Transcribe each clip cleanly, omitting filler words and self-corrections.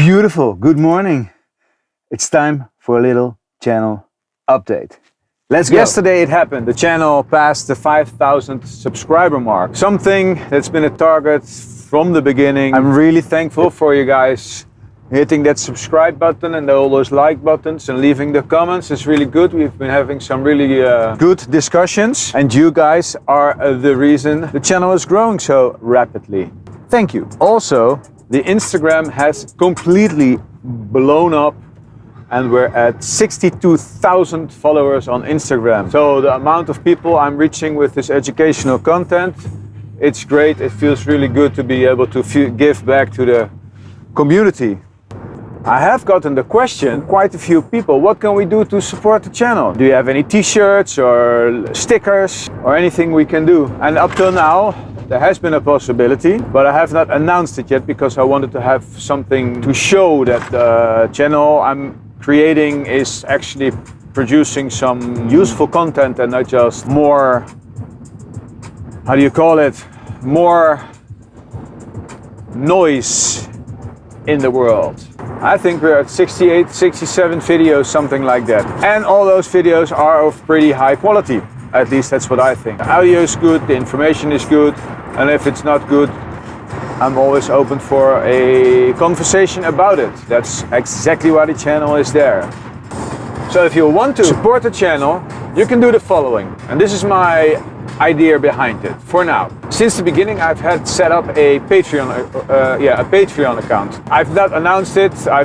Beautiful, good morning. It's time for a little channel update. Let's go. Yesterday it happened. The channel passed the 5,000 subscriber mark. Something that's been a target from the beginning. I'm really thankful for you guys hitting that subscribe button and all those like buttons and leaving the comments. It's really good. We've been having some really good discussions, and you guys are the reason the channel is growing so rapidly. Thank you. Also, the Instagram has completely blown up and we're at 62,000 followers on Instagram. So the amount of people I'm reaching with this educational content, it's great. It feels really good to be able to give back to the community. I have gotten the question, quite a few people, what can we do to support the channel? Do you have any t-shirts or stickers or anything we can do? And up till now, there has been a possibility, but I have not announced it yet because I wanted to have something to show that the channel I'm creating is actually producing some useful content and not just more, how do you call it, more noise in the world. I think we're at 68, 67 videos, something like that. And all those videos are of pretty high quality. At least that's what I think. The audio is good, the information is good, and if it's not good, I'm always open for a conversation about it. That's exactly why the channel is there. So if you want to support the channel, you can do the following. And this is my idea behind it for now. Since the beginning, I've had set up a Patreon account. I've not announced it. I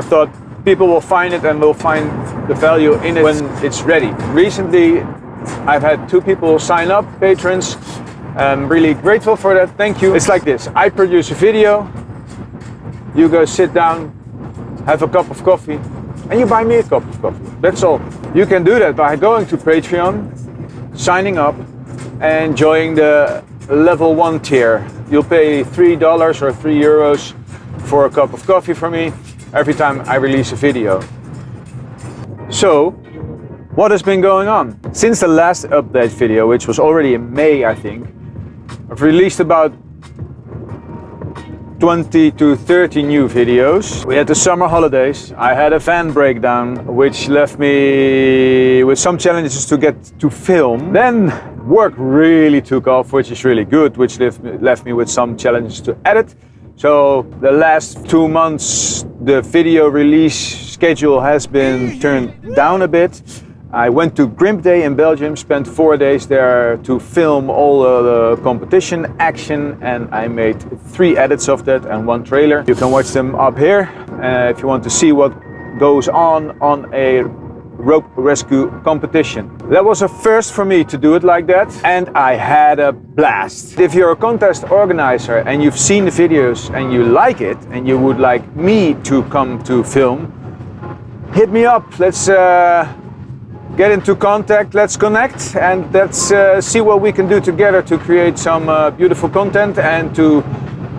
thought people will find it and will find the value in it when it's ready. Recently, I've had 2 people sign up, patrons. I'm really grateful for that. Thank you. It's like this. I produce a video. You go sit down, have a cup of coffee, and you buy me a cup of coffee. That's all. You can do that by going to Patreon, signing up, and enjoying the level 1 tier. You'll pay $3 or €3 for a cup of coffee from me every time I release a video. So, what has been going on? Since the last update video, which was already in May, I think, I've released about 20 to 30 new videos. We had the summer holidays. I had a van breakdown, which left me with some challenges to get to film. Then work really took off, which is really good, which left me with some challenges to edit. So the last 2 months, the video release schedule has been turned down a bit. I went to Grimp Day in Belgium, spent 4 days there to film all the competition action, and I made 3 edits of that and 1 trailer. You can watch them up here if you want to see what goes on a rope rescue competition. That was a first for me to do it like that, and I had a blast. If you're a contest organizer and you've seen the videos and you like it and you would like me to come to film, hit me up. Let's get into contact, let's connect, and let's see what we can do together to create some beautiful content and to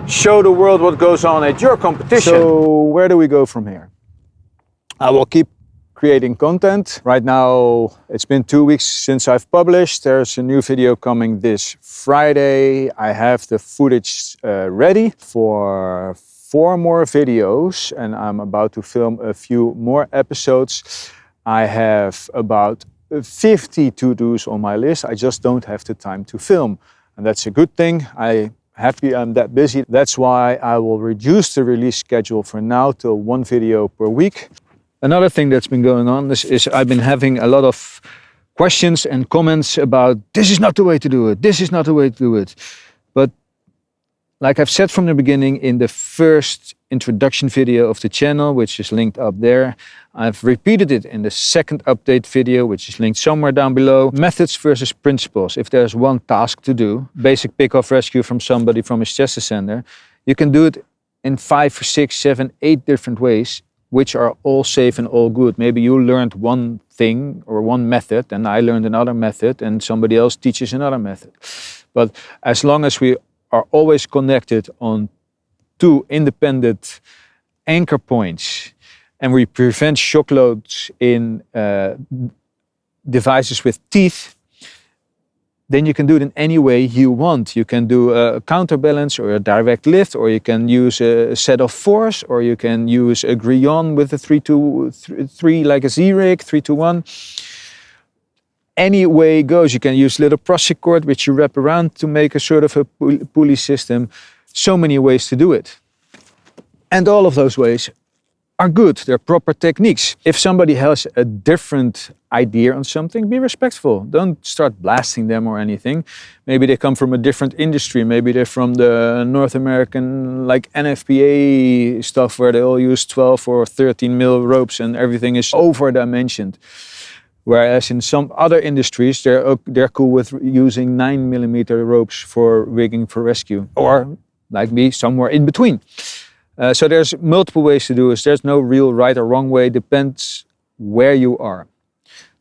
show the world what goes on at your competition. So where do we go from here? I will keep creating content. Right now, it's been 2 weeks since I've published. There's a new video coming this Friday. I have the footage ready for 4 more videos, and I'm about to film a few more episodes. I have about 50 to-dos on my list. I just don't have the time to film. And that's a good thing. I'm happy I'm that busy. That's why I will reduce the release schedule for now to 1 video per week. Another thing that's been going on is I've been having a lot of questions and comments about this is not the way to do it, this is not the way to do it. But like I've said from the beginning in the first introduction video of the channel, which is linked up there, I've repeated it in the second update video, which is linked somewhere down below. Methods versus principles. If there's one task to do, basic pick-off rescue from somebody from his chest sender, you can do it in 5 or 6, 7, 8 different ways, which are all safe and all good. Maybe you learned one thing or one method, and I learned another method, and somebody else teaches another method. But as long as we are always connected on 2 independent anchor points, and we prevent shock loads in devices with teeth, then you can do it in any way you want. You can do a counterbalance or a direct lift, or you can use a set of force, or you can use a grillon with a 3 like a Z-rig, 3-to-1. Any way it goes. You can use little prossy cord which you wrap around to make a sort of a pulley system. So many ways to do it. And all of those ways are good. They're proper techniques. If somebody has a different idea on something, be respectful. Don't start blasting them or anything. Maybe they come from a different industry. Maybe they're from the North American like NFPA stuff where they all use 12 or 13 mil ropes and everything is over-dimensioned. Whereas in some other industries, they're cool with using 9mm ropes for rigging for rescue. Or, like me, somewhere in between. So there's multiple ways to do this. There's no real right or wrong way. Depends where you are.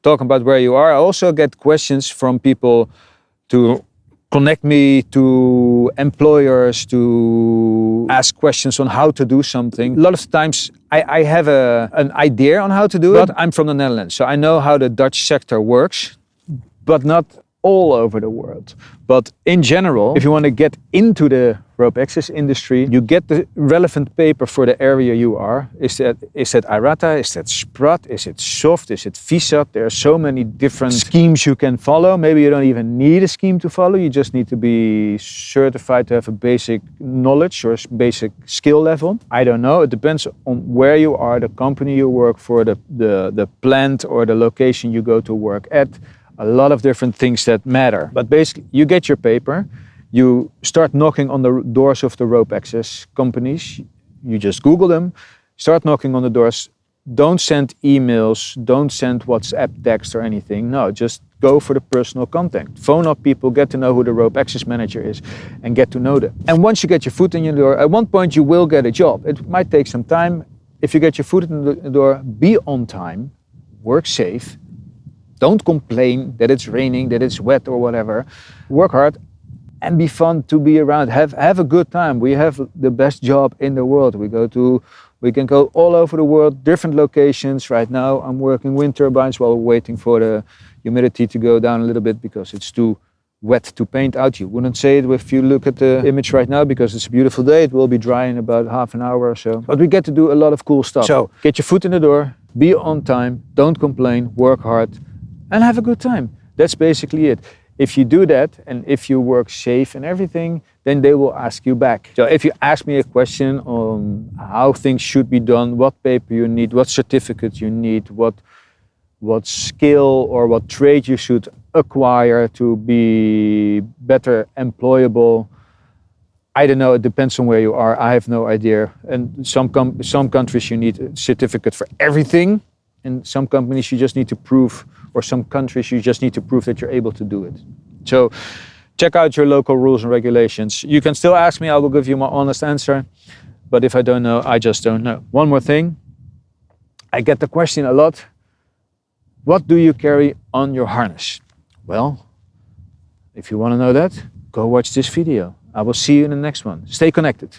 Talking about where you are, I also get questions from people to connect me to employers to ask questions on how to do something. A lot of times I have an idea on how to do it. I'm from the Netherlands, so I know how the Dutch sector works, but not all over the world. But in general, if you want to get into the rope access industry, you get the relevant paper for the area you are. Is that IRATA? Is that SPRAT? Is it SOFT? Is it VISAT? There are so many different schemes you can follow. Maybe you don't even need a scheme to follow. You just need to be certified to have a basic knowledge or basic skill level. I don't know. It depends on where you are, the company you work for, the plant or the location you go to work at. A lot of different things that matter. But basically, you get your paper, you start knocking on the doors of the rope access companies. You just Google them, start knocking on the doors. Don't send emails, don't send WhatsApp text or anything. No, just go for the personal contact. Phone up people, get to know who the rope access manager is and get to know them. And once you get your foot in your door, at one point you will get a job. It might take some time. If you get your foot in the door, be on time, work safe. Don't complain that it's raining, that it's wet or whatever. Work hard and be fun to be around. Have a good time. We have the best job in the world. We can go all over the world, different locations. Right now I'm working wind turbines while we're waiting for the humidity to go down a little bit because it's too wet to paint out. You wouldn't say it if you look at the image right now because it's a beautiful day. It will be dry in about half an hour or so. But we get to do a lot of cool stuff. So get your foot in the door, be on time, don't complain, work hard, and have a good time. That's basically it. If you do that, and if you work safe and everything, then they will ask you back. So if you ask me a question on how things should be done, what paper you need, what certificate you need, what skill or what trade you should acquire to be better employable, I don't know, it depends on where you are. I have no idea. And some countries you need a certificate for everything. And some companies you just need to prove, or some countries you just need to prove that you're able to do it. So check out your local rules and regulations. You can still ask me, I will give you my honest answer. But if I don't know, I just don't know. One more thing, I get the question a lot. What do you carry on your harness? Well, if you want to know that, go watch this video. I will see you in the next one. Stay connected.